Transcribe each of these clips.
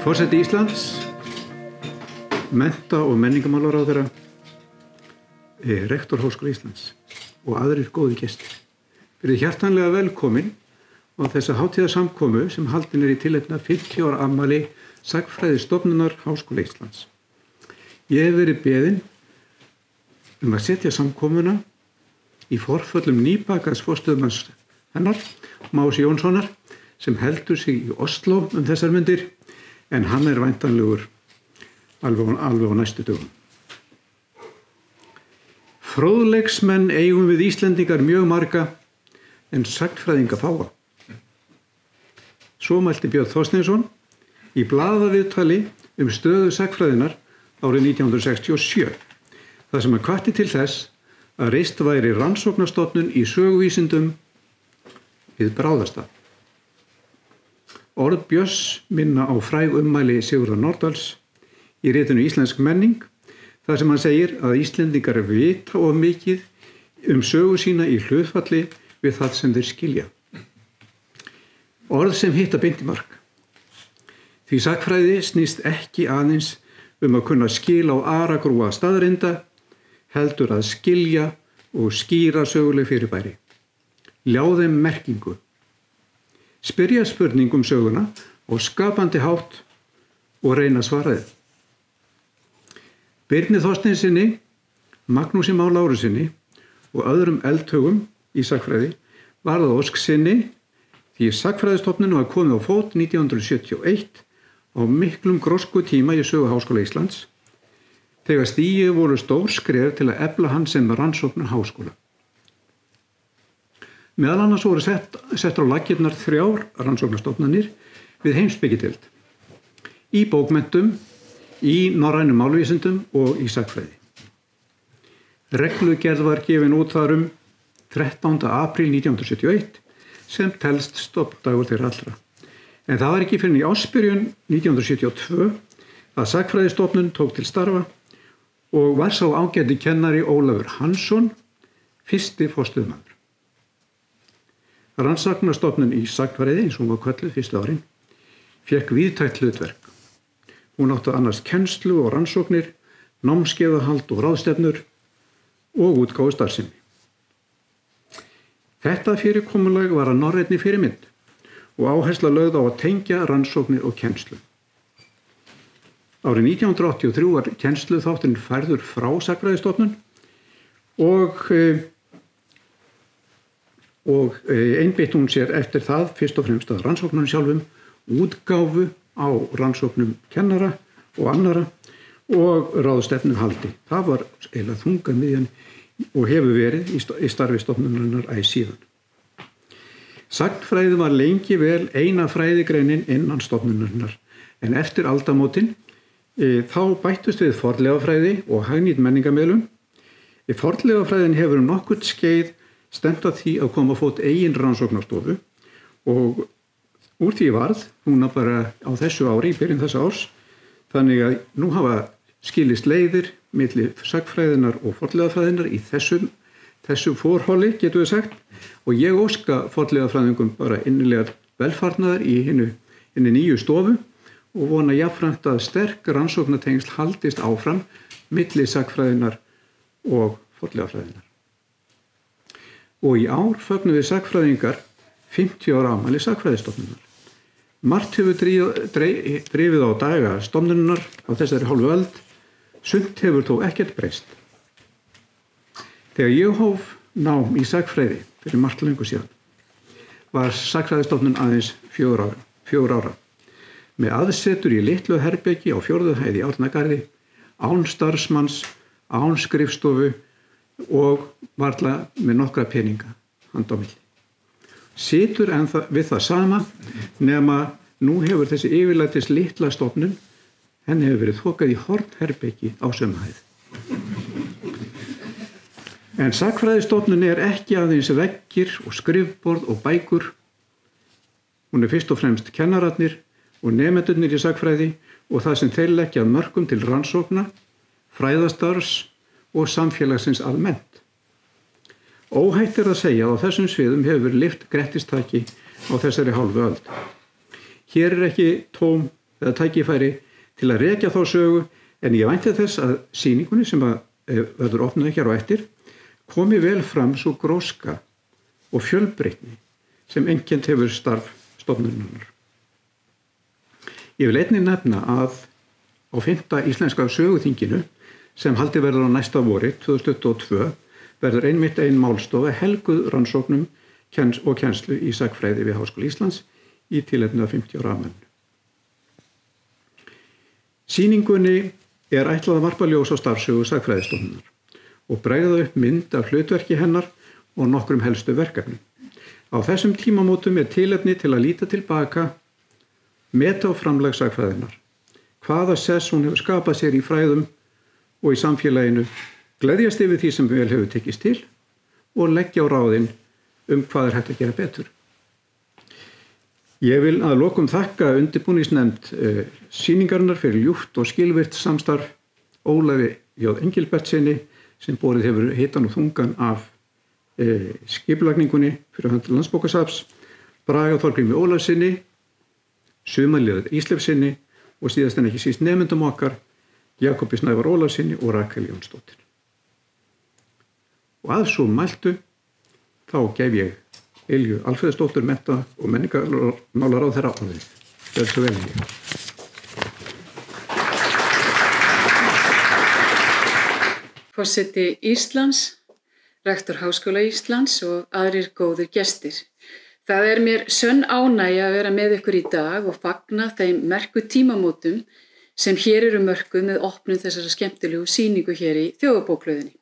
Forseti Íslands, mennta- og menningarmálaráðherra, rektor Háskóla Íslands og aðrir góði gestir. Verið hjartanlega velkomin á þessa hátíðarsamkomu sem haldin í tilefni af 50 ára afmæli Sagnfræðistofnunar Háskóla Íslands. Ég hef verið beðinn að setja samkomuna í forföllum nýbakaðs forstöðumanns hennar, Mási Jónssonar, sem heldur sig í Osló þessar mundir, en hann væntanlegur alveg á næstu dögum. Fróðleiksmenn eigum við Íslendingar mjög marga, en sagnfræðinga fáa. Svo mælti Björn Þorsteinsson í blaðaviðtali stöðu sagnfræðinnar árið 1967, þar sem hann hvatti til þess að reist væri rannsóknarstofnun í söguvísindum við Bráðastað. Orð Björns minna á fræg ummæli Sigurðar Nordals í ritinu Íslensk menning, þar sem hann segir að Íslendingar vita of mikið sögu sína í hlutfalli við það sem þeir skilja. Orð sem hitta beint í mark. Því sagnfræði snýst ekki aðeins að kunna skila á aragrúa staðreynda, heldur að skilja og skýra söguleg fyrirbæri. Ljá þeim merkingu. Spyrja spurningum söguna og skapandi hátt og reyna svaraðið. Birni Þorsteinsinni, Magnúsi Má Lárussyni og öðrum eldhugum í sagnfræði var það ósk sinni því Sagnfræðistofnun var komið á fót 1971 á miklum gróskutíma í sögu Háskóla Íslands, þegar stigið voru stór skref til að efla hann sem rannsóknar háskóla. Meðal annars voru sett á laggirnar 3 rannsóknarstofnanir við heimspekideild, í bókmenntum, í norrænum málvísindum og í sagnfræði. Reglugerð var gefin út þar 13. apríl 1971 sem telst stofndagur þeirra allra. En það var ekki fyrr en í ársbyrjun 1972 að Sagnfræðistofnun tók til starfa og var sá ágæti kennari Ólafur Hansson fyrsti forstöðumaður. Rannsóknarstofnun í sagnfræði, eins og hún var kölluð fyrstu árin, fékk víðtækt hlutverk. Hún átti annars kennslu og rannsóknir, námskeiðahald og ráðstefnur og útgáfu starfsemi. Þetta fyrirkomulag var að norrænni fyrirmynd og áhersla lögð á að tengja rannsóknir og kennslu. Árið 1983 var kennsluþátturinn færður frá Sagnfræðistofnun og einbeitti hún sér eftir það fyrst og fremst að rannsóknunum sjálfum, útgáfu á rannsóknum kennara og annara og ráðstefnuhaldi. Það var eiginlega þungamiðjan og hefur verið í starfi stofnunarinnar æ síðan. Sagnfræði var lengi vel eina fræðigreinin innan stofnunarinnar, en eftir aldamótin þá bættust við fornleifafræði og hagnýt menningarmiðlun. Fornleifafræðin hefur nokkurt skeið stefnt að því að koma á fót eigin rannsóknarstofu og úr því varð núna bara á þessu ári, í byrjun þessa árs, þannig að nú hafa skilist leiðir milli sagnfræðinnar og fornleifafræðinnar í þessu forhóli, getum við sagt, og ég óska fornleifafræðingum bara innilegar velfarnaðar í hinni nýju stofu og vona jafnframt að sterk rannsóknartengsl haldist áfram milli sagnfræðinnar og fornleifafræðinnar. Og í ár fögnum við sagnfræðingar 50 ára afmæli Sagnfræðistofnunar. Margt hefur drifið á daga stofnunarinnar á þessari hálfu öld, sumt hefur þó ekkert breyst. Þegar ég hóf nám í sagnfræði fyrir margt löngu síðan, var Sagnfræðistofnun aðeins 4 ára, með aðsetur í litlu herbergi á 4. hæð í Árnagarði, án starfsmanns, án skrifstofu og varla með nokkra peninga handa á milli. Situr við það sama nema nú hefur þessi yfirlætis litla stofnun, henni hefur verið þokað í hornherbergi á sömu hæð. En Sagnfræðistofnun ekki aðeins veggir og skrifborð og bækur. Hún fyrst og fremst kennararnir og nemendurnir í sagnfræði og það sem þeir leggja að mörkum til rannsókna, fræðastarfs og samfélagsins almennt. Óhætt að segja að á þessum sviðum hefur lyft grettistaki á þessari hálfu öld. Hér ekki tóm eða tækifæri til að rekja þá sögu, en ég vænti þess að sýningunni sem verður opnuð hér á eftir komi vel fram svo gróska og fjölbreytni sem einkennt hefur starf stofnunarinnar. Ég vil einnig nefna að á 5. íslenska söguþinginu sem haldið verður á næsta vori 2022 verður einmitt ein málstofa helguð rannsóknum og kennslu í sagnfræði við Háskóla Íslands í tilefni af 50 ára afmælinu. Sýningunni er ætlað að varpa ljós á starfsögu sagnfræðistofnunar og bregða upp mynd af hlutverki hennar og nokkrum helstu verkefnum. Á þessum tímamótum er tilefni til að líta tilbaka, meta á framlag sagnfræðinnar, hvaða sess hún hefur skapað sér í fræðum og í samfélaginu, gleðjast yfir því sem vel hefur tekist til og leggja á ráðin hvað er hægt að gera betur. Ég vil að lokum þakka undirbúningsnefnd sýningarinnar fyrir ljúft og skilvirkt samstarf Ólafi J. Engilbertssyni sem borið hefur hitan og þungan af skipulagningunni fyrir hönd Landsbókasafns, Braga Þorgrími Ólafssyni, Sumarliða Ísleifssyni og síðast en ekki síst nemendum okkar, Jakobi Snævar Ólafssyni og Rakel Jónsdóttir. Og að svo mæltu, þá gef ég Ylju Alfreðsdóttur mennta- og menningarmálaráðherra orðið. Gjörðu svo vel. Forseti Íslands, rektor Háskóla Íslands og aðrir góðir gestir. Það er mér sönn ánægja að vera með ykkur í dag og fagna þeim merku tímamótum sem hér eru mörkuð með opnun þessara skemmtilegu sýningu hér í Þjóðarbókhlöðunni.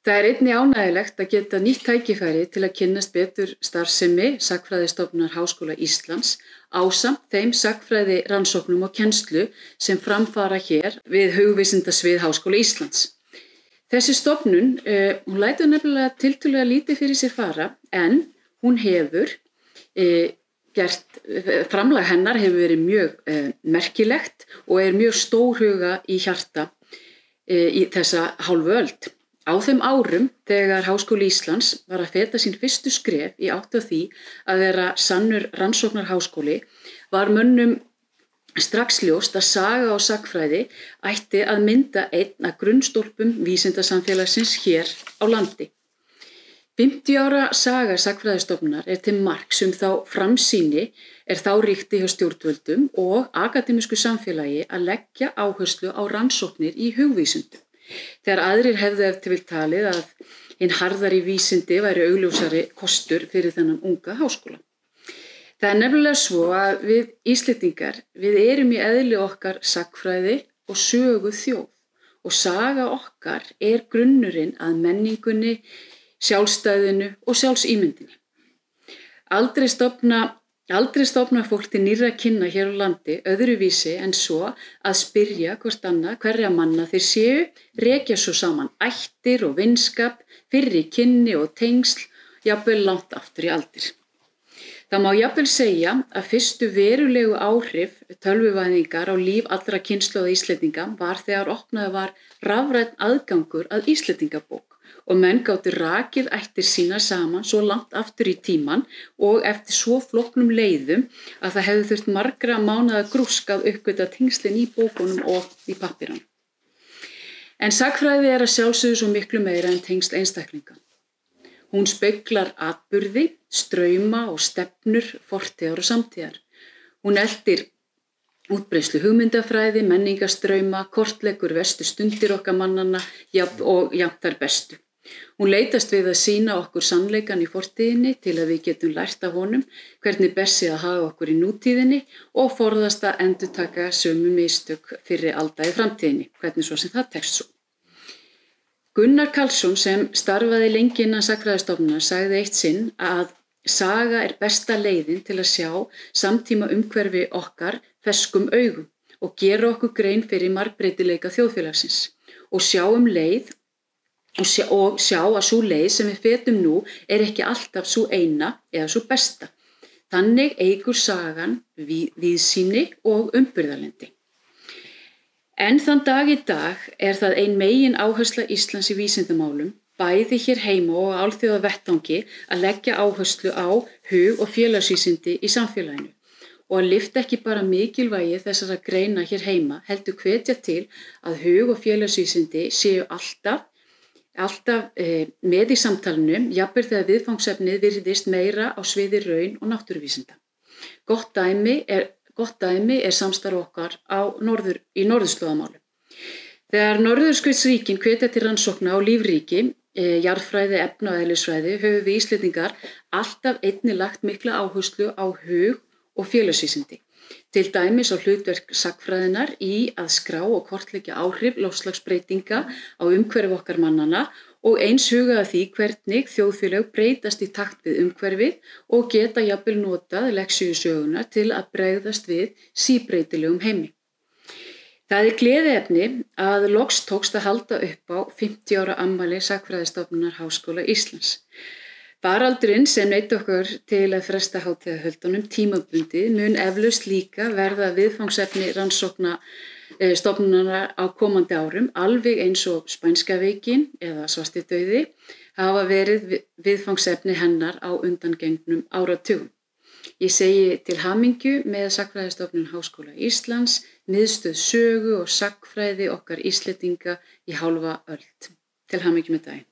Það er einnig ánægjulegt að geta nýtt tækifæri til að kynnast betur starfsemi Sagnfræðistofnunar Háskóla Íslands ásamt þeim sagnfræði rannsóknum og kennslu sem framfara hér við hugvísindasvið Háskóla Íslands. Þessi stofnun, hún lætur nefnilega tiltölulega lítið fyrir sér fara en hún hefur framlag hennar hefur verið mjög merkilegt og er mjög stórhuga í hjarta í þessa hálfu öld. Á þeim árum þegar Háskóli Íslands var að feta sín fyrstu skref í átt af því að vera sannur rannsóknarháskóli var mönnum strax ljóst að saga og sagnfræði ætti að mynda einn af grunnstólpum vísindasamfélagsins hér á landi. 50 ára saga sagnfræðistofnunar er til marks þá framsýni er þá ríkti hjá stjórnvöldum og akademísku samfélagi að leggja áherslu á rannsóknir í hugvísindum. Þegar aðrir hefðu ef til vill talið að hinn harðari vísindi væri augljósari kostur fyrir þennan unga háskóla. Það er nefnilega svo að við Íslendingar, við erum í eðli okkar sagnfræði og sögu þjóð og saga okkar er grunnurinn að menningunni, sjálfstæðinu og sjálfsímyndinni. Aldrei stofna fólk til nýrra kynna hér á landi öðruvísi en svo að spyrja hvort annað hverja manna þeir séu, rekja svo saman ættir og vinskap, fyrri kynni og tengsl, jafnvel langt aftur í aldir. Það má jafnvel segja að fyrstu verulegu áhrif tölvuvæðingar á líf allra kynslóða Íslendinga var þegar opnaður var rafrænn aðgangur að Íslendingabók og menn gátu rakið ættir sína saman svo langt aftur í tíman og eftir svo flóknum leiðum að það hefði þurft margra mánaða grúsk að uppgötva tengslin í bókunum og í pappíranum. En sagnfræði er að sjálfsögðu svo miklu meira en tengsl einstaklinga. Hún speglar atburði, strauma og stefnur fortíðar og samtíðar. Hún eltir útbreiðslu hugmyndafræði, menningarstrauma, kortleggur verstu stundir okkar mannanna og jafnt þær bestu. Hún leitast við að sýna okkur sannleikann í fortíðinni til að við getum lært af honum hvernig best sé að haga okkur í nútíðinni og forðast að endurtaka sömu mistök fyrri alda í framtíðinni, hvernig svo sem það tekst svo. Gunnar Karlsson sem starfaði lengi innan Sagnfræðistofnunar sagði eitt sinn að saga er besta leiðin til að sjá samtíma umhverfi okkar ferskum augum og gera okkur grein fyrir margbreytileika þjóðfélagsins og sjá að sú leið sem við fetum nú er ekki alltaf sú eina eða sú besta. Þannig eykur sagan víðsýni og umburðarlyndi. En þann dag í dag er það ein megin áhersla Íslands í vísindamálum, bæði hér heima og á alþjóðavettvangi að leggja áherslu á hug- og félagsvísindi í samfélaginu og að lyfta ekki bara mikilvægi þessara greina hér heima, heldur hvetja til að hug- og félagsvísindi séu alltaf með í samtalinu, jafnvel þegar viðfangsefnið virðist meira á sviði raun- og náttúruvísinda. Gott dæmi er samstarf okkar í norðurslóðamálum. Þegar Norðurskautsríkin hvetja til rannsókna á lífríki, jarðfræði, efna og eðlisfræði, höfum við Íslendingar alltaf einnig lagt mikla áherslu á hug- og félagsvísindi. Til dæmis á hlutverk sagnfræðinnar í að skrá og kortleggja áhrif loftslagsbreytinga á umhverfi okkar mannanna og eins huga að því hvernig þjóðfélög breytast í takt við umhverfið og geta jafnvel notað lexíusöguna til að bregðast við síbreytilegum heimi. Það gleðiefni að loks tókst að halda upp á 50 ára afmæli Sagnfræðistofnunar Háskóla Íslands. Faraldurinn sem neytti okkur til að fresta hátíðahöldunum tímabundið mun eflaust líka verða viðfangsefni rannsókna stofnunarinnar á komandi árum, alveg eins og spænska veikin eða svartidauði hafa verið viðfangsefni hennar á undangengnum áratugum. Ég segi til hamingju með Sagnfræðistofnun Háskóla Íslands, miðstöð sögu og sagnfræði okkar Íslendinga í hálfa öld. Til hamingju með daginn.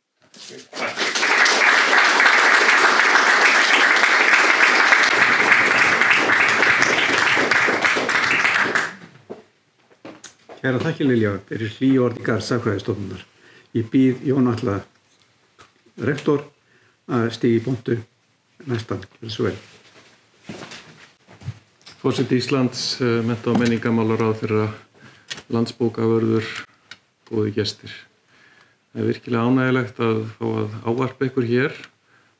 Kæra þakkir Lilja fyrir hlý orð í garð Sagnfræðistofnunar. Ég býð Jón Atla rektor að stíga í pontu næstan. Svo vel. Forseti Íslands, mennta- og menningarmálaráðherra, landsbókavörður, góði gestir. Það er virkilega ánægjulegt að fá að ávarpa ykkur hér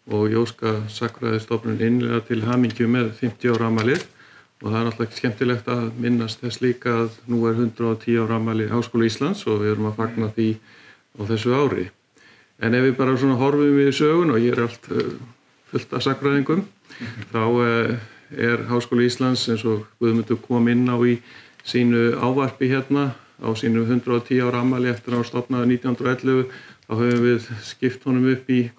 og ég óska Sagnfræðistofnun innlega til hamingju með 50 ára afmælið. Og það er náttúrulega skemmtilegt að minnast þess líka að nú er 110 ára afmæli Háskóla Íslands og við erum að fagna því á þessu ári. En ef við bara svona horfum við sögun og ég er allt fullt af sagnfræðingum, þá er Háskóli Íslands eins og Guðmundur kom inn á í sínu ávarpi hérna á sínu 110 ára afmæli eftir að hann stofnaði 1911, þá höfum við skipt honum upp í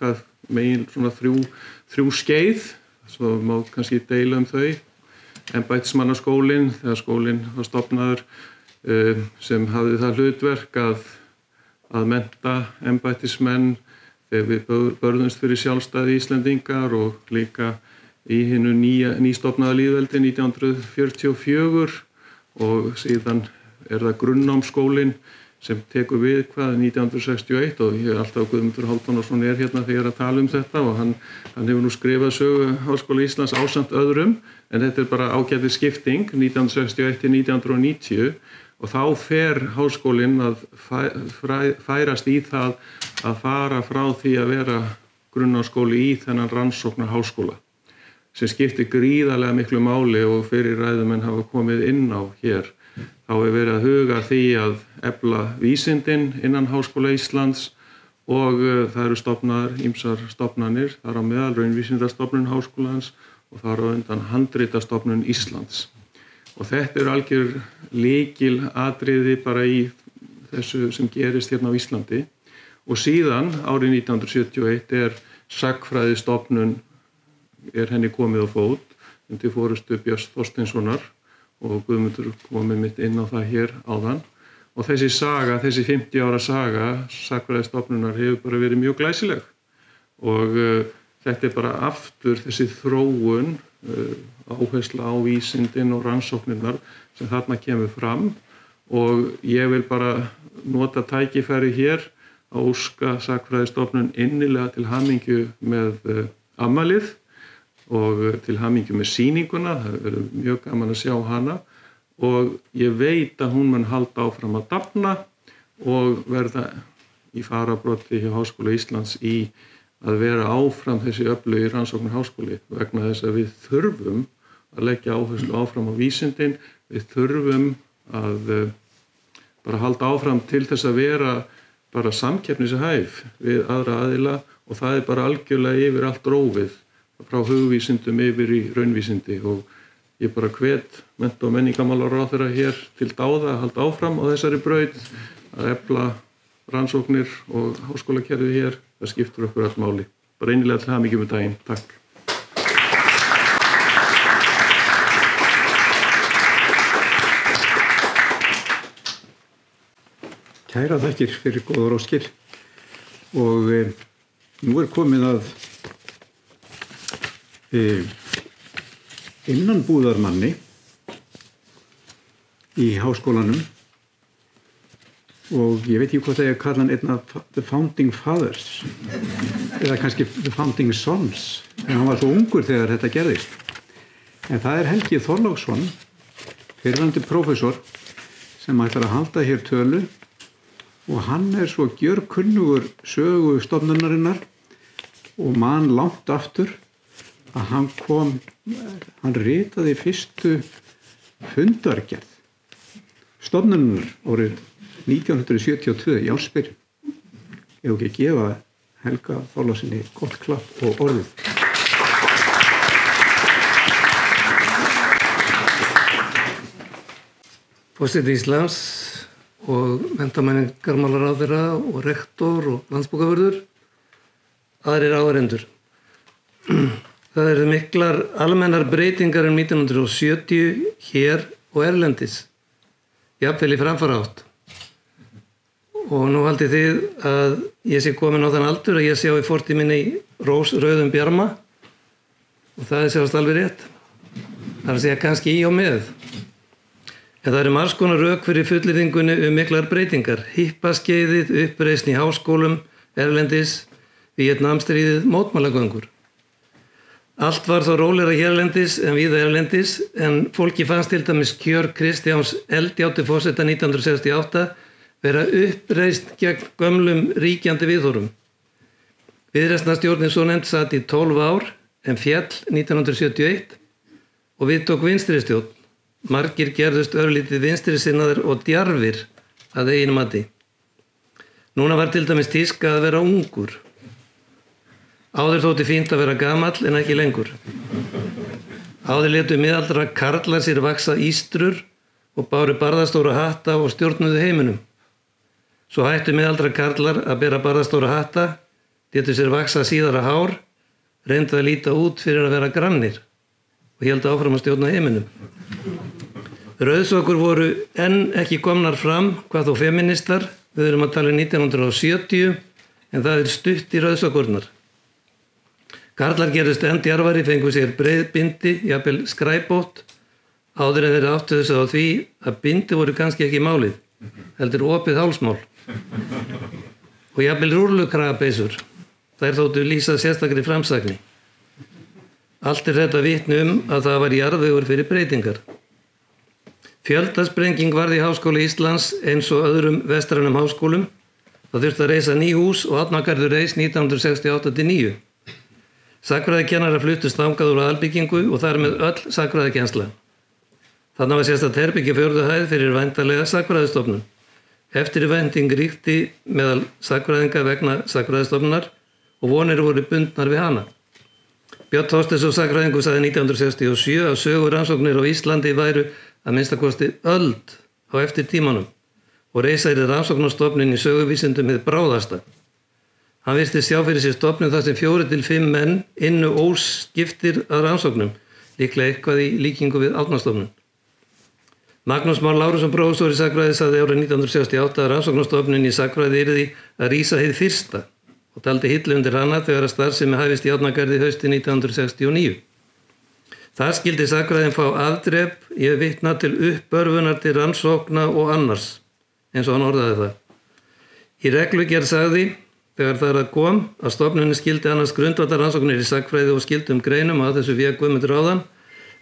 megin svona þrjú skeið, svo má kannski deila þau. Embættismannaskólinn, þegar skólinn var stofnaður sem hafði það hlutverk að mennta embættismenn þegar við börðumst fyrir sjálfstæði Íslendingar og líka í hinu nýstofnaða lýðveldi 1944 og síðan er það grunnnámsskólinn sem tekur við 1961 og ég er alltaf Guðmundur Hálfdanarson hérna þegar ég er að tala þetta og hann hefur nú skrifað sögu Háskóla Íslands ásamt öðrum en þetta er bara ágætis skipting 1961 til 1990 og þá fer háskólinn að færast í það að fara frá því að vera grunnnámsskóli í þennan rannsóknarháskóla sem skiptir gríðarlega miklu máli og fyrir ræðumenn hafa komið inn á hér. Þá er verið að huga því að efla vísindin innan Háskóla Íslands og það eru stofnaðar ýmsar stofnanir, þar á meðal Raunvísindastofnun Háskólans og þar á undan Handritastofnun Íslands. Og þetta eru algjör lykilatriði bara í þessu sem gerist hérna á Íslandi. Og síðan árið 1971 Sagnfræðistofnun henni komið á fót undir forystu Björns Þorsteinssonar og Guðmundur komið mitt inn á það hér áðan. Og þessi saga, þessi 50 ára saga Sagnfræðistofnunar hefur bara verið mjög glæsileg. Og þetta er bara aftur þessi þróun, áhersla á vísindin og rannsóknirnar sem þarna kemur fram. Og ég vil bara nota tækifæri hér að óska Sagnfræðistofnun innilega til hamingju með afmælið og til hamingju með sýninguna, það verður mjög gaman að sjá hana og ég veit að hún mun halda áfram að dafna og verða í fararbroddi hjá Háskóla Íslands í að vera áfram þessi öflugi rannsóknarháskóli vegna þess að við þurfum að leggja áherslu áfram á vísindin, við þurfum að bara halda áfram til þess að vera bara samkeppnishæf við aðra aðila og það er bara algjörlega yfir allt rófið frá hugvísindum yfir í raunvísindi og ég bara hvet mennta- og menningarmálaráðherra hér til dáða að halda áfram á þessari braut að efla rannsóknir og háskólakerfið hér, það skiptir okkur allt máli. Bara innilega til hamingju með daginn. Takk. Kæra þakkir fyrir góðar óskir og nú komið að innanbúðarmanni í háskólanum og ég veit ekki hvort það ég kalla hann einn af the founding fathers eða kannski the founding sons en hann var svo ungur þegar þetta gerðist. En það Helgi Þorláksson, fyrrverandi prófessor sem ætlar að halda hér tölu og hann svo gjörkunnugur sögu stofnunarinnar og man langt aftur að hann ritaði fyrstu fundargerð stofnunarinnar árið 1972 í ársbyrjun. Ég hef ekki að gefa Helga Þorláksinni gott klapp og orðið. Forseti Íslands og menntamenningarmálaráðherra og rektor og landsbókavörður, aðrir áheyrendur. Það eru miklar almennar breytingar 1970 hér og erlendis, jafnvel í framfarátt. Og nú haldið þið að ég sé komin á þann aldur að ég sjá í fortíð minni rauðum bjarma og það sjást alveg rétt. Það að segja kannski í og með. En það eru margs konar rök fyrir fullyrðingunni miklar breytingar. Hippaskeiðið, uppreisn í háskólum, erlendis, Víetnamstríðið, mótmælagöngur. Allt var þó rólegra hérlendis en víða erlendis en fólki fannst til dæmis kjör Kristjáns Eldjátti forseta 1968 vera uppreist gegn gömlum ríkjandi viðhorfum. Viðreisnarstjórnin svo nefnd sat í 12 ár en féll 1971 og við tók vinstristjórn. Margir gerðust örlítið vinstrisinnaðir og djarfir að eigin mati. Núna var til dæmis tíska að vera ungur. Áður þótti fínt að vera gamall en ekki lengur. Áður létu miðaldra karlar sér vaxa ístrur og báru barðastóra hatta og stjórnuðu heiminum. Svo hættu miðaldra karlar að bera barðastóra hatta, létu sér vaxa síðara hár, reyndu að líta út fyrir að vera grannir og héldu áfram að stjórna heiminum. Rauðsokkur voru enn ekki komnar fram, hvað þó feministar, við erum að tala 1970, en það stutt í rauðsokkurnar. Karlar gerðust enn djarfari, fengu sér breið bindi, jafnvel skræbót, áður en þeir áttuðu sig á því að bindi voru kannski ekki málið, heldur opið hálsmál. Og jafnvel rúllukragapeysur, þær þóttu lýsa sérstakri framsækni. Allt þetta vitni að það var jarðvegur fyrir breytingar. Fjöldasprenging varð í Háskóla Íslands eins og öðrum vestrænum háskólum. Það þurfti að reisa ný hús og Árnagarður reis 1968-9. Sagnfræðikennarar fluttust þangað úr aðalbyggingu og þar með öll sagnfræðikennsla. Þarna var sérstakt herbergi á 4. hæð fyrir væntanlega sagnfræðistofnun. Eftirvænting ríkti meðal sagnfræðinga vegna sagnfræðistofnunar og vonir voru bundnar við hana. Björn Þorsteinsson sagnfræðingur sagði 1967 að sögurannsóknir á Íslandi væru að minnstakosti öld á eftir tímanum og reisa yrði rannsóknarstofnun í söguvísindum hið bráðasta. Hann virtist sjá fyrir sér stofnun þar sem 4 til 5 menn ynnu óskiptir að rannsóknum, líklega eitthvað í líkingu við Árnastofnun. Magnús Már Lárusson prófessor í sagnfræði sagði árið 1968 að rannsóknarstofnun í sagnfræði yrði að rísa hið fyrsta og taldi hillu undir hana þegar að starfsemi hæfist í Árnagarði haustið 1969. Það skildi sagnfræðin fá afdrep, ég vitna til uppörfunar til rannsókna og annars, eins og hann orðaði það. Í reglugerð sagði, þegar það kom, að stofnunin skildi annars grundvallar rannsóknir í sagnfræði og skildum greinum að þessu vék Guðmundur áðan,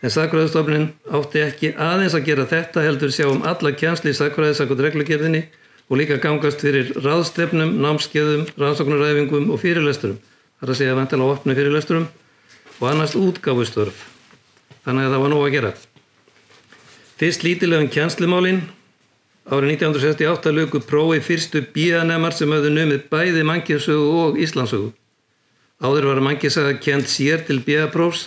en sagnfræðistofnunin átti ekki aðeins að gera þetta heldur sjá alla kennslu í sagnfræði samkvæmt reglugerðinni og líka gangast fyrir ráðstefnum, námskeiðum, rannsóknaræfingum og fyrirlesturum, þar að segja væntanlega opnu fyrirlesturum og annars útgáfustörf. Þannig að það var nóg að gera. Fyrst lítilega kennslumálin. Árið 1968 luku prófi fyrstu BA-nemar sem höfðu numið bæði mannkynssögu og Íslandssögu. Áður var mannkynsaga kennd sér til BA-prófs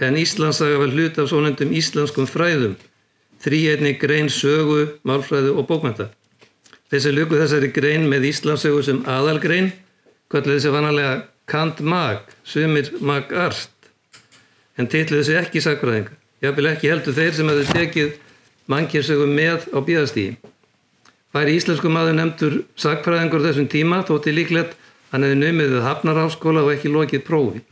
en Íslandssaga var hluti af svonefndum íslenskum fræðum, þríeinni grein sögu, málfræði og bókmennta. Þeir sem luku þessari grein með Íslandssögu sem aðalgrein kölluðu þessi vanalega Cand.Mag, sumir Mag.Art. En titluðu sig ekki sagnfræðinga. Jafnvel ekki heldur þeir sem hefðu tekið mannkynssögu með á BA-stigi. Væri íslensku maður nefndur sagnfræðingur þessum tíma þótti líklegt hann hefði numið við Hafnarháskóla og ekki lokið prófi.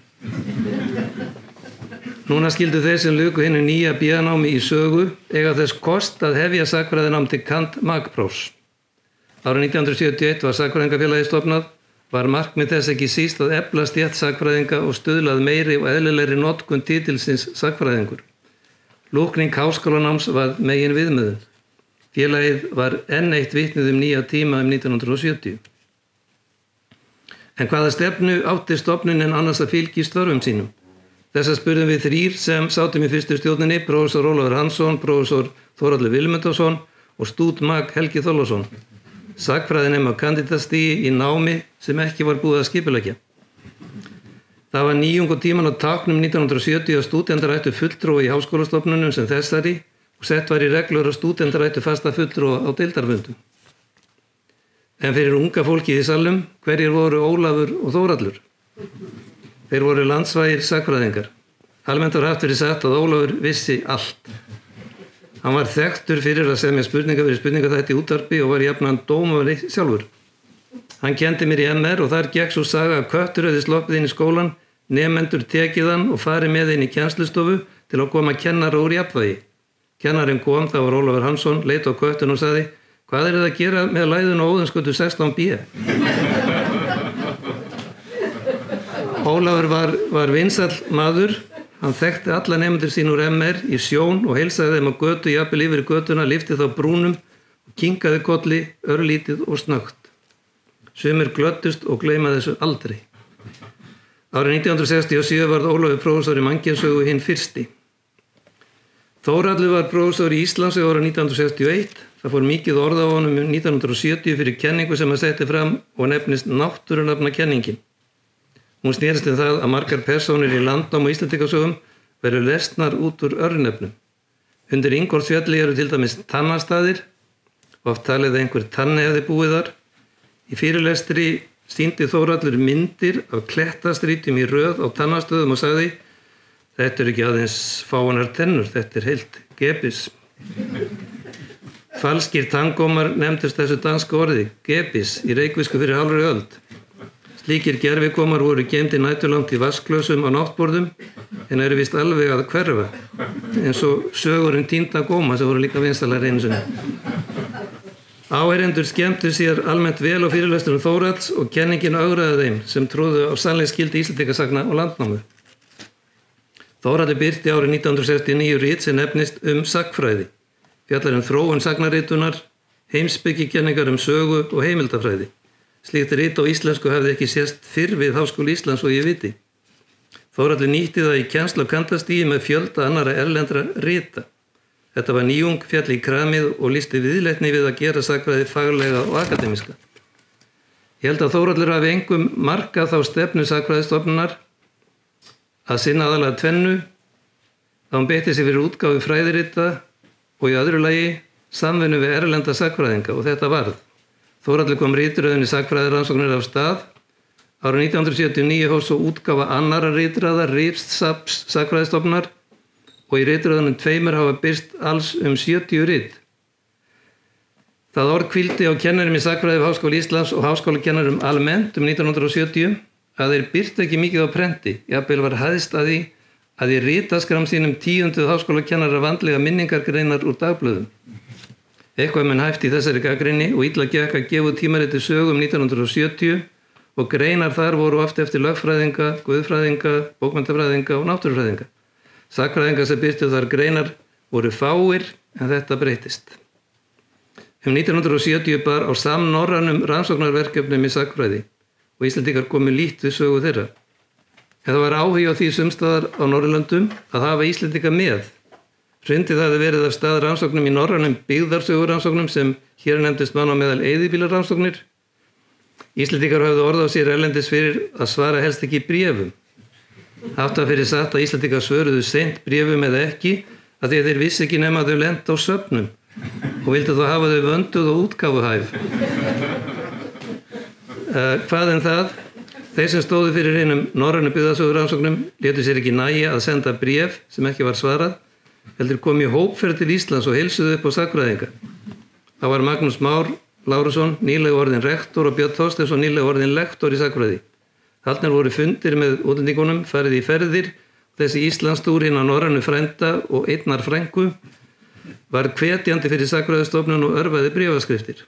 Núna skildu þeir sem luku hinu nýja BA-námi í sögu eiga þess kost að hefja sagnfræðinám til Kant-Magprófs. Árið 1971 var Sagnfræðingafélagið stofnað, var markmið þess ekki síst að efla stétt sagnfræðinga og stuðlað meiri og eðlilegri notkun titilsins sagnfræðingur. Lúkning háskólanáms var megin viðmiðun. Félagið var enn eitt vitnið nýja tíma 1970. En hvaða stefnu átti stofnunin annars að fylgja í störfum sínum? Þessa spurðum við 3 sem sátum í fyrstu stjórninni, prófessor Ólafur Hansson, prófessor Þórhallur Vilmundarson og stúdmag Helgi Þorláksson. Sagnfræðinema á kandidatstigi í námi sem ekki var búið að skipuleggja. Það var nýjung og tíman á táknum 1970 að stúdentar ættu fulltrúa í háskólastofnunum sem þessari og sett var í reglur að stúdentar ættu fasta fulltrúa á deildarfundum. En fyrir unga fólkið í salnum, hverjir voru Ólafur og Þórhallur? Þeir voru landsvægir sagnfræðingar. Almennt var haft verið sagt að Ólafur vissi allt. Hann var þekktur fyrir að semja spurningar fyrir spurningaþætti í útvarpi og var jafnan dómari sjálfur. Hann kenndi mér í MR og þar gekk svo saga að köttur hefði sloppið inn í skólan, nemendur tekið hann og farið með inn í kennslustofu til að koma kennara úr jafnvægi. Kennarinn kom, það var Ólafur Hansson, leit á köttun og sagði: "Hvað er það að gera með læðun og Óðinsgötu 16B?" Ólafur var vinsæll maður. Hann þekkti alla nemendur sín úr MR í sjón og heilsaði þeim á götu, jafnvel yfir götuna, lyfti þá brúnum og kinkaði kolli örlítið og snöggt. Sumir glöddust og gleyma þessu aldrei. Árið 1967 varð Ólafur prófessor í mannkynssögu hinn fyrsti. Þórhallur var prófessor í Íslandssögu árið 1961. Það fór mikið orð á honum 1970 fyrir kenningu sem hann setti fram og nefnist náttúrunafnakenningin. Hún snerist það að margar persónur í landnám og Íslendingasögum verður lesnar út úr örnefnum. Undir Ingólfsfjalli eru til dæmis tannastaðir, oft talið að einhver tanni hefði búið þar. Í fyrirlestri sýndi Þórhallur myndir af klettastrýtum í röð á tannastöðum og sagði: "Þetta eru ekki aðeins fáanar tennur, þetta er heilt gebis." Falskir tangómar nefndust þessu danska orði, gebis, í reykvísku fyrir hálfri öld. Slíkir gervigómar voru geymdir næturlangt í vatnsglösum á náttborðum en eru vist alveg að hverfa, eins og sögur týnda góma sem voru líka vinsælar einu sinni. Áheyrendur skemmtu sér almennt vel á fyrirlesturum Þórhalls og kenningin ögraði þeim sem trúðu á sannleiksgildi Íslendingasagna og landnámu. Þórhallur birti árið 1969 rit sem nefnist sagnfræði, fjallar þróun sagnaritunar, heimspekikenningar sögu og heimildafræði. Slíkt rit á íslensku hefði ekki sést fyrr við Háskóla Íslands og ég viti. Þórhallur nýtti það í kennslu á kantastígi með fjölda annara erlendra rita. Þetta var nýjung, fjall í kramið og lýsti viðleitni við að gera sagnfræði faglega og akademiska. Ég held að Þórhallur hafi engum markað þá stefnu sagnfræðistofnunar að sinna aðalega tvennu, að hún beitti sig fyrir útgáfu fræðirita og í öðru lagi samvinnu við erlenda sagnfræðinga og þetta varð. Þórhallur kom ritröðinni sagnfræðirannsóknir af stað. Árið 1979 hófst svo útgáfa annarra ritröða Rifsafls sagnfræðistofnunar og í ritröðunum 2 hafa birst alls 70 rit. Það orð hvíldi á kennurum í sagnfræði við Háskóla Íslands og háskólakennurum almennt 1970 að þeir birtu ekki mikið á prenti. Jafnvel var hæðst að því að í ritaskram sínum 10. háskólakennarar vandlega minningargreinar úr dagblöðum. Eitthvað menn hæft í þessari gagnrýni og illa gekk að gefa tímariti sögum 1970 og greinar þar voru oft eftir lögfræðinga, guðfræðinga, bókmenntafræðinga og náttúrufræðinga. Sagnfræðingar sem birtu þar greinar voru fáir en þetta breytist. 1970 bar á samnorrænum rannsóknarverkefnum í sagnfræði og Íslendingar komu lítt við sögu þeirra. En það var áhugi á því sumstaðar á Norðurlöndum að hafa Íslendinga með. Hrundið hafði verið af stað rannsóknum í norrænum byggðarsögurannsóknum sem hér nefndist mann á meðal eyðibýlarannsóknir. Íslendingar höfðu orð á sér erlendis fyrir að svara helst ekki bréfum. Haft það fyrir satt að Íslendingar svöruðu seint bréfum eða ekki að því að þeir vissi ekki nema að þau lentu á söfnum og vildu þá hafa þau vönduð og útgáfuhæf. Hvað en það? Þeir sem stóðu fyrir hinum norrænu byggðarsögurannsóknum létu sér ekki nægja að senda bréf sem ekki var svarað, heldur kom í hópferð til Íslands og heilsuðu upp á sagnfræðinga. Það var Magnús Már Lárusson, nýlega orðin rektor, og Björn Þorsteinsson, nýlega orðin lektor í sagnfræði. Haldnir voru fundir með útlendingunum, farið í ferðir. Þessi Íslandstúr hinna norrænu frænda og einnar frængu var hvetjandi fyrir Sagnfræðistofnun og örvaði bréfaskriftir.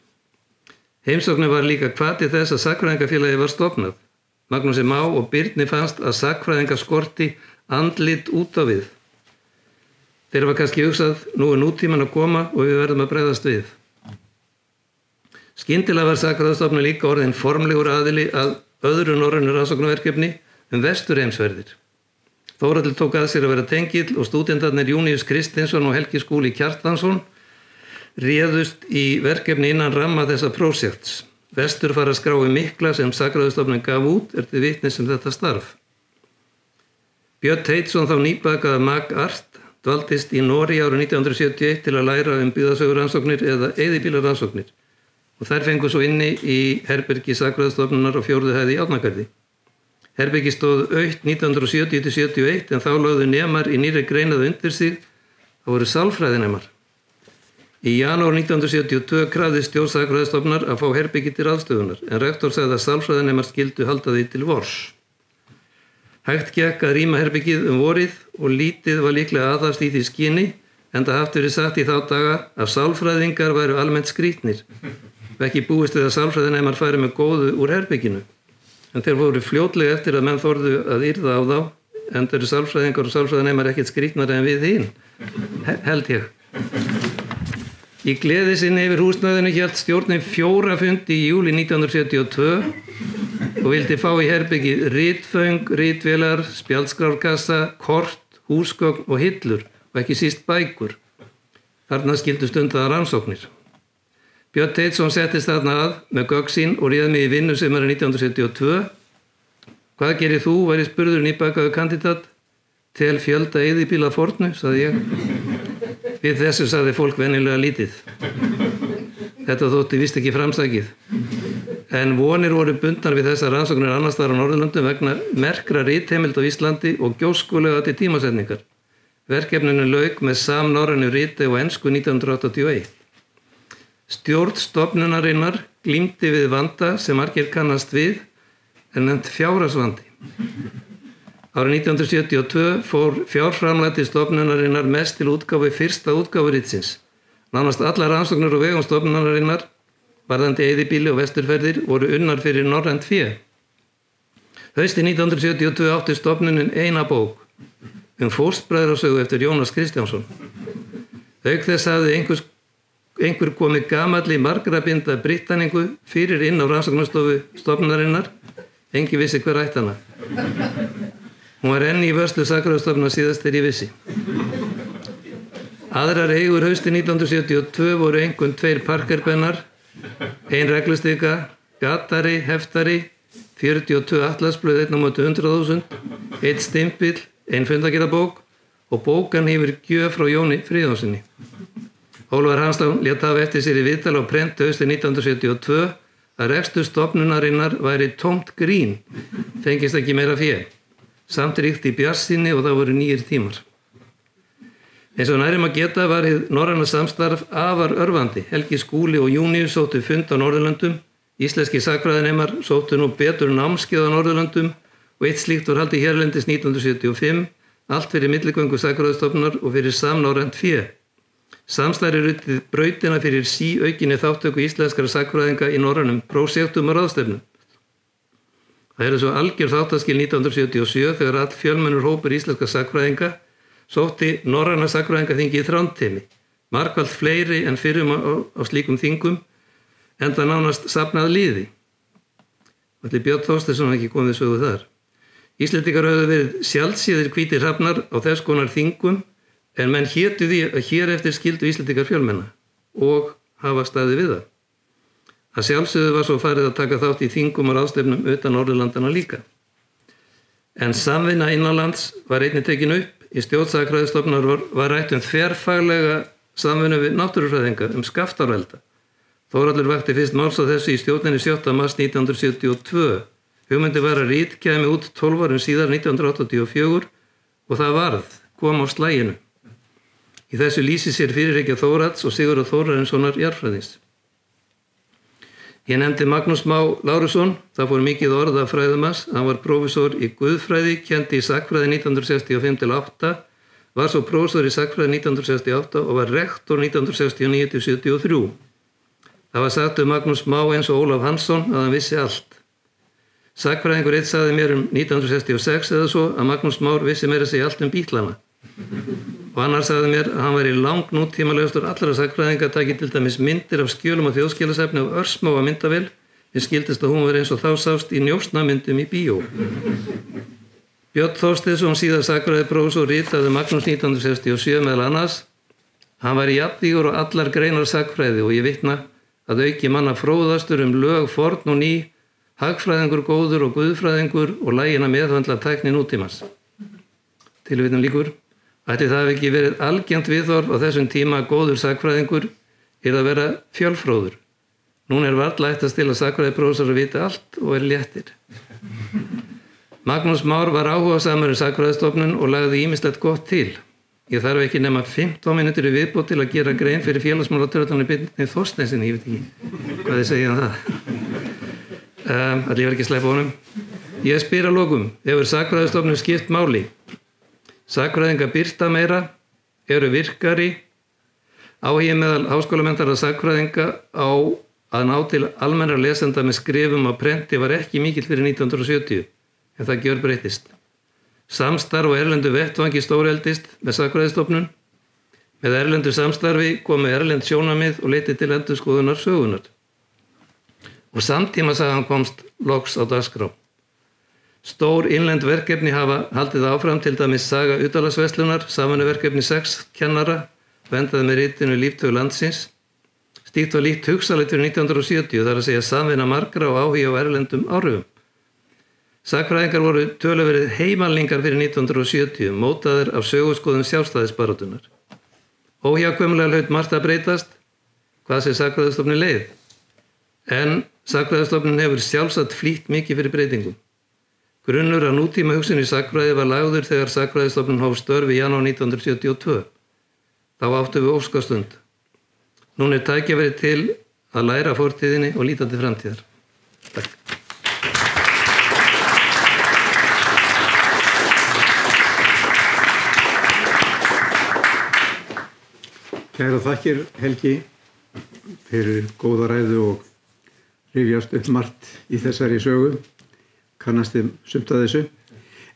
Heimsóknin var líka hvati þess að Sagnfræðingafélagið var stofnað. Magnúsi Má og Birni fannst að sagnfræðinga skorti andlit út á við. Þeir var kannski hugsað, nú nútíminn að koma og við verðum að bregðast við. Skyndilega var Sagnfræðistofnun líka orðin formlegur aðili að öðru norrænu rannsóknarverkefni Vesturheimsferðir. Þórhallur tók að sér að vera tengill og stúdentarnir Júníus Kristinsson og Helgi Skúli Kjartansson réðust í verkefni innan ramma þessa prósekts. Vesturfara skrái mikla sem Sagnfræðistofnun gaf út til vitnis þetta starf. Björn Teitsson, þá nýbakaða MacArt, dvaldist í Noregi árið 1971 til að læra byggðasögurannsóknir eða eyðibýlarannsóknir og þær fengu svo inni í herbergi Sagnfræðistofnunar á 4. hæð í Árnagarði. Herbergi stóð autt 1970-71 en þá lögðu nemar í nýrri greinað undir sig, það voru sálfræðinemar. Í janúar 1972 krafðist stjórn Sagnfræðistofnunar að fá herbergi til ráðstöfunar en rektor sagði að sálfræðinemar skyldu halda því til vors. Hægt gekk að rýma herbergið vorið og lítið var líklega aðhafst í því skyni enda haft verið sagt í þá daga að sálfræðingar væru almennt skrýtnir og ekki búist við að sálfræðinemar færi með góðu úr herberginu. En þeir voru fljótlega eftir að menn þorðu að yrða á þá enda eru sálfræðingar og sálfræðinemar ekkert skrýtnari en við hinn, held ég. Í gleði sinni yfir húsnæðinu hélt stjórnin 4 fundi í júlí 1972 og vildi fá í herbergi ritföng, ritvélar, spjaldskrárkassa, kort, húsgögn og hillur og ekki síst bækur. Þarna skyldu stundaðar rannsóknir. Björn Teitsson settist þarna að með gögn sín og réð mig í vinnu sumarið 1972. Hvað gerir þú, var ég spurður nýbakaður kandidat? Tel fjölda eyðibýla fornu, sagði ég. Við þessu sagði fólk venjulega lítið. Þetta þótti víst ekki framsækið. En vonir voru bundnar við þessar rannsóknir annars staðar á Norðurlöndum vegna merkra ritheimild á Íslandi og gjóskulega til tímasetningar. Verkefninu lauk með samnorrænu riti og ensku 1981. Stjórn stofnunarinnar glímdi við vanda sem margir kannast við en nefnt fjárhagsvandi. Árið 1972 fór fjárframlag til stofnunarinnar mest til útgáfu fyrsta útgáfuritsins. Nánast allar rannsóknir og vegum stofnunarinnar varðandi eyðibýli og vesturferðir voru unnar fyrir norrænt fé. Haustið 1972 átti stofnunin eina bók fóstbræðrasögu eftir Jónas Kristjánsson. Auk þess hafði einhver komið gamall í margra binda Britanningu fyrir inn á rannsóknarstofu stofnunarinnar, engin vissi hver ætti hana. Hún var enn í vörslu Sagnfræðistofnunar síðast þegar ég vissi. Aðrar eigur haustið 1972 voru einkum 2 parkerpennar, 1 reglustika, gatari, heftari, 42 atlasblöð 1.100.000, 1 stimpill, 1 fundagerðabók og bókan hefur gjöf frá Jóni Friðjónsssyni. Ólafur Hansson lét hafa eftir sér í viðtal á prenti haustið 1972 að rekstur stofnunarinnar væri tómt grín, fengist ekki meira fé. Samt ríkti bjartsýni og það voru nýir tímar. Eins og nærum að geta var hið norræna samstarf afar örvandi. Helgi Skúli og Júníus sóttu fund á Norðurlöndum, íslenski sagnfræðinemar sóttu nú betur námskeið á Norðurlöndum og eitt slíkt var haldið hérlendis 1975, allt fyrir milligöngu Sagnfræðistofnunar og fyrir samnorrænt fé. Samstarfið ruttið brautina fyrir síaukinni þáttöku íslenskra sagnfræðinga í norrænum prósektum og ráðstefnum. Það eru svo algjör þáttaskil 1977 þegar all fjölmennur hópur íslenska sagnfræðinga sótti norræna sagnfræðingaþingi í Þrándheimi, margfalt fleiri en fyrrum á slíkum þingum, enda nánast safnað liði. Allir Björn Þorsteinsson ekki komið sögu þar. Íslendingar höfðu verið sjaldséðir hvítir hrafnar á þess konar þingum, en menn hétu því að hér eftir skildu Íslendingar fjölmenna og hafa staðið við það. Að sjálfsögðu var svo farið að taka þátt í þingum og ráðstefnum utan Norðurlandana líka. En samvinna innanlands var einnig tekin upp. Í stjórn Sagnfræðistofnunar var rætt þverfaglega samvinnu við náttúrufræðinga Skaftárelda. Þórhallur vakti fyrst máls á þessu í stjórninni 7. mars 1972. Hugmyndi var að rit kæmi út 12 árum síðar 1984 og það kom á slaginu. Í þessu lýsi sér fyrirhyggja Þórhalls og Sigurðar Þórarinssonar jarðfræðings. Ég nefndi Magnús Má Lárusson, það fór mikið orð af fræðum hans. Hann var prófessor í guðfræði, kenndi í sagnfræði 1965-8, var svo prófessor í sagnfræði 1968 og var rektor 1969-73. Það var sagt Magnús Má eins og Ólaf Hansson að hann vissi allt. Sagnfræðingur einn sagði mér 1966 eða svo að Magnús Már vissi meira að segja allt bítlana. Og annar sagði mér að hann væri langnútímalegastur allra sagnfræðinga, taki til dæmis myndir af skjölum og þjóðskjalasafni af örsmáa myndavél, sem skildist að hún var eins og þá sást í njósnamyndum í bíó. Björn Þorsteinsson, síðar sagnfræðiprófessor, ritaði Magnús 1967 meðal annars. Hann var jafnvígur á allar greinar sagnfræði og ég vitna að auki manna fróðastur lög forn og ný, hagfræðingur góður og guðfræðingur og lægina meðhöndla tækni nútímans. Tilvitnun lýkur. Ætti það hafi ekki verið algengt viðhorf á þessum tíma að góður sagnfræðingur að vera fjölfróður. Núna varla ættast til að sagnfræðiprófessorar vita allt og léttir. Magnús Már var áhugasamur sagnfræðistofnun og lagði ýmislegt gott til. Ég þarf ekki nema 15 mínútur í viðbót til að gera grein fyrir félagsmálatöfratunni Birni Þorsteinsinni, ég veit ekki hvað þið segja það. Allir var ekki sleppa honum. Ég spyr að lokum, hefur sagnfræðistofnun skipt máli? Sagnfræðingar birta meira, eru virkari, áhugi meðal háskólamenntaðra sagnfræðinga á að ná til almennra lesenda með skrifum á prenti var ekki mikill fyrir 1970, en það gjörbreyttist. Samstarf og erlendu vettvangi stóreldist með sagnfræðistofnun. Með erlendu samstarfi komu erlend sjónarmið og leiddi til endurskoðunar sögunar. Og samtímasagan komst loks á dagskrá. Stór innlend verkefni hafa haldið áfram, til dæmis saga Utalagsverslunar, samvinnuverkefni 6 kennara, vendaði með ritinu Líftug landsins. Slíkt var líkt hugsanlegt fyrir 1970, þar að segja samvinna margra og áhugi á erlendum áhrifum. Sagnfræðingar voru töluverið heimalingar fyrir 1970, mótaðir af söguskoðum sjálfstæðisbaráttunnar. Óhjákvæmilega hlaut margt að breytast, hvað sem Sagnfræðistofnun leið. En Sagnfræðistofnun hefur sjálfsagt flýtt mikið fyrir breytingum. Grunnur að nútíma hugsun í sagnfræði var lagður þegar Sagnfræðistofnun hóf störf í janúar 1972. Þá áttum við óskastund. Nú tækifæri til að læra af fortíðinni og líta til framtíðar. Takk. Kæra þakkir, Helgi, fyrir góða ræðu og rifjast upp margt í þessari sögu. Kannast þið sumt að þessu.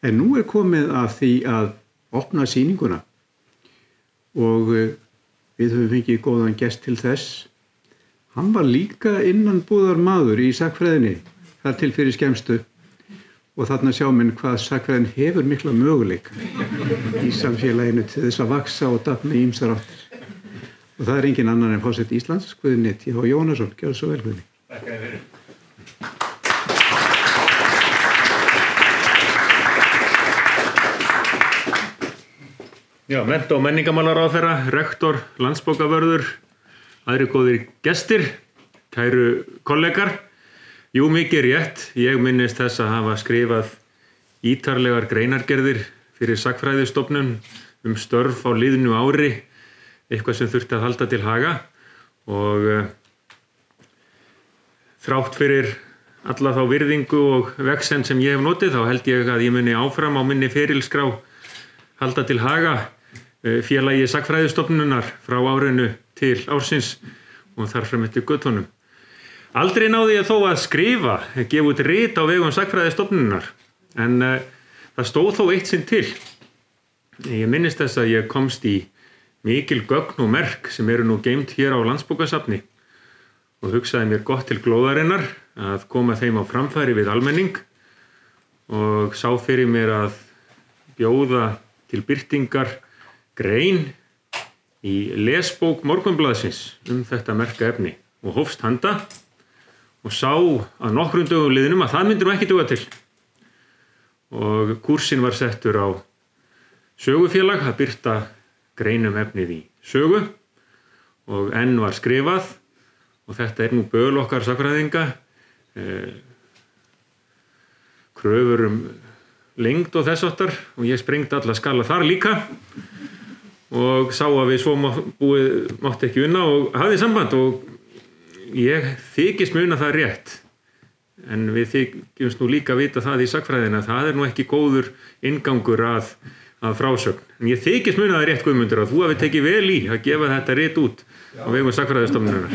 En nú komið að því að opna sýninguna og við höfum fengið góðan gest til þess. Hann var líka innanbúðar maður í sagnfræðinni þar til fyrir skemmstu og þarna sjá menn hvað sagnfræðin hefur mikla möguleika í samfélaginu til þess að vaksa og dafna í ýmsar áttir. Og það engin annar en forseti Íslands, Guðni T.H. Jónasson. Gjörðu svo vel, Guðni. Takk fyrir. Já, mennta- og menningarmálaráðherra, rektor, landsbókavörður, aðrir góðir gestir, kæru kollegar. Jú, mikið rétt. Ég minnist þess að hafa skrifað ítarlegar greinargerðir fyrir Sagnfræðistofnun störf á liðnu ári, eitthvað sem þurfti að halda til haga og þrátt fyrir alla þá virðingu og vegsemd sem ég hef notið, þá held ég að ég muni áfram á minni ferilskrá halda til haga félagi Sagnfræðistofnunar frá árinu til ársins og þar fram eftir götunum. Aldrei náði ég þó að skrifa, gefa út rit á vegum Sagnfræðistofnunar, en það stóð þó eitt sinn til. Ég minnist þess að ég komst í mikil gögn og merk sem eru nú geymt hér á Landsbókasafni og hugsaði mér gott til glóðarinnar að koma þeim á framfæri við almenning og sá fyrir mér að bjóða til birtingar grein í lesbók Morgunblaðsins þetta merka efni og hófst handa og sá að nokkrum dögum liðnum að það myndi nú ekki duga til. Og kúrsinn var settur á sögufélag að birta greinum efnið í sögu og enn var skrifað og þetta nú böl okkar sagnfræðinga, kröfur lengd og þess áttar og ég sprengdi alla skala þar líka og sá að við svo mátti ekki unna og hafði samband og ég þykist muna það rétt, en við þykjumst nú líka vita það í sagnfræðina að það nú ekki góður inngangur að frásögn. En ég þykist muna það rétt, Guðmundur, að þú hafi tekið vel í að gefa þetta rit út á vegum Sagnfræðistofnunarinnar.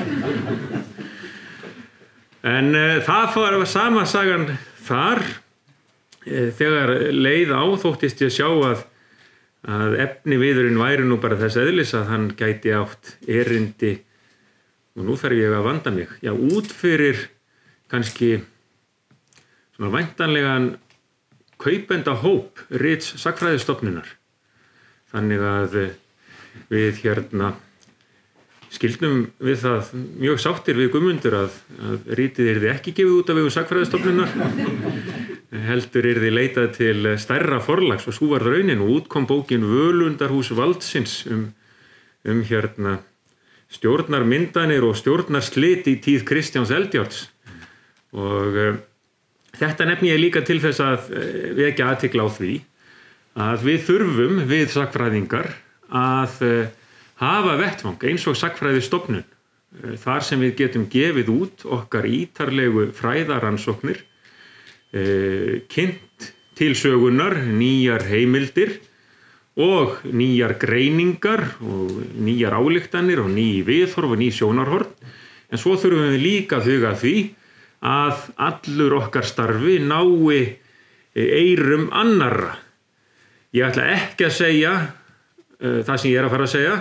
En það var sama sagan þar. Þegar leið á þóttist ég sjá að efniviðurinn væri nú bara þess eðlis að hann gæti átt erindi, og nú þarf ég að vanda mig, út fyrir kannski svona væntanlegan kaupenda hóp rits Sagnfræðistofnunar. Þannig að við skildum við það mjög sáttir við Guðmundur að ritið yrði ekki gefið út af vegum Sagnfræðistofnunar, heldur yrði leitað til stærra forlags, og svo var raunin, og útkom bókin Völundarhús valdsins stjórnarmyndanir og stjórnarslit í tíð Kristjáns Eldjárns. Og þetta nefni ég líka til þess að vekja athygli á því að við þurfum, við sagnfræðingar, að hafa vettvang eins og Sagnfræðistofnun, þar sem við getum gefið út okkar ítarlegu fræðarannsóknir, kynnt til sögunar nýjar heimildir og nýjar greiningar og nýjar ályktanir og ný viðhorf og ný sjónarhorn. En svo þurfum við líka að huga að því að allur okkar starfi nái eyrum annarra. Ég ætla ekki að segja það sem ég að fara að segja,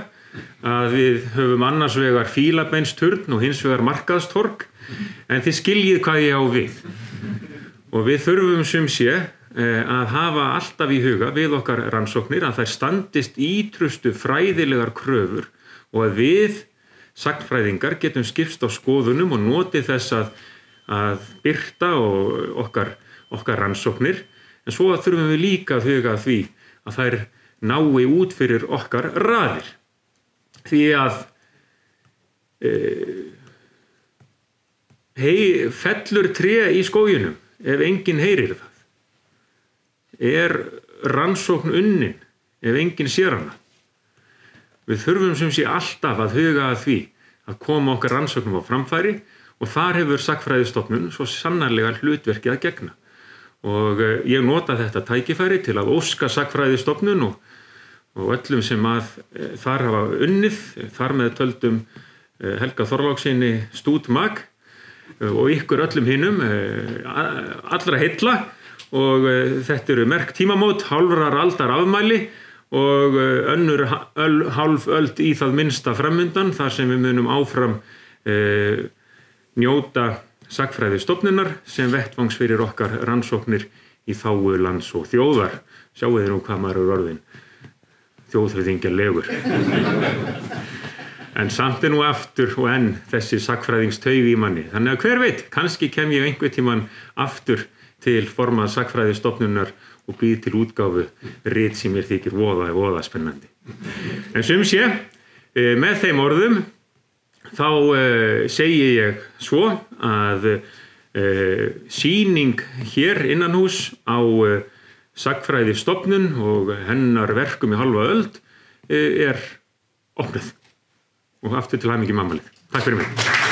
að við höfum annars vegar Fílabeinsturn og hins vegar Markaðstorg, en þið skiljið hvað ég á við. Og við þurfum sumsé að hafa alltaf í huga við okkar rannsóknir að þær standist ítrustu fræðilegar kröfur, og að við sagnfræðingar getum skipst á skoðunum og notið þess að birta okkar rannsóknir. En svo þurfum við líka að huga að því að þær nái út fyrir okkar raðir. Því að fellur tré í skóginum ef enginn heyrir það. Rannsókn unnin ef enginn sér hana. Við þurfum sem sé alltaf að huga að því að koma okkar rannsóknum á framfæri, og þar hefur Sagnfræðistofnun svo sannarlega hlutverkið að gegna. Og ég nota þetta tækifæri til að óska Sagnfræðistofnun og öllum sem að þar hafa unnið, þar með töldum Helga Þorlákssyni stútmag og ykkur öllum hinum allra heilla, og þetta eru merk tímamót, hálfrar aldar afmæli og önnur hálf öld í það minnsta framundan, þar sem við munum áfram njóta Sagnfræðistofnunar sem vettvangs fyrir okkar rannsóknir í þágu lands og þjóðar. Sjáu þið nú hvað maður er orðinn þjóðhöfðingjarlegur. En samt nú aftur og enn þessi sagnfræðingstaug í manni. Þannig að hver veit, kannski kem ég einhvern tímann aftur til formað Sagnfræðistofnunar og býð til útgáfu rit sem mér þykir voða spennandi. En sumsé, með þeim orðum, þá segi ég svo að sýning hér innanhús á Sagnfræðistofnun og hennar verkum í hálfa öld opnuð. Og aftur til hamingju með afmælið. Takk fyrir mig.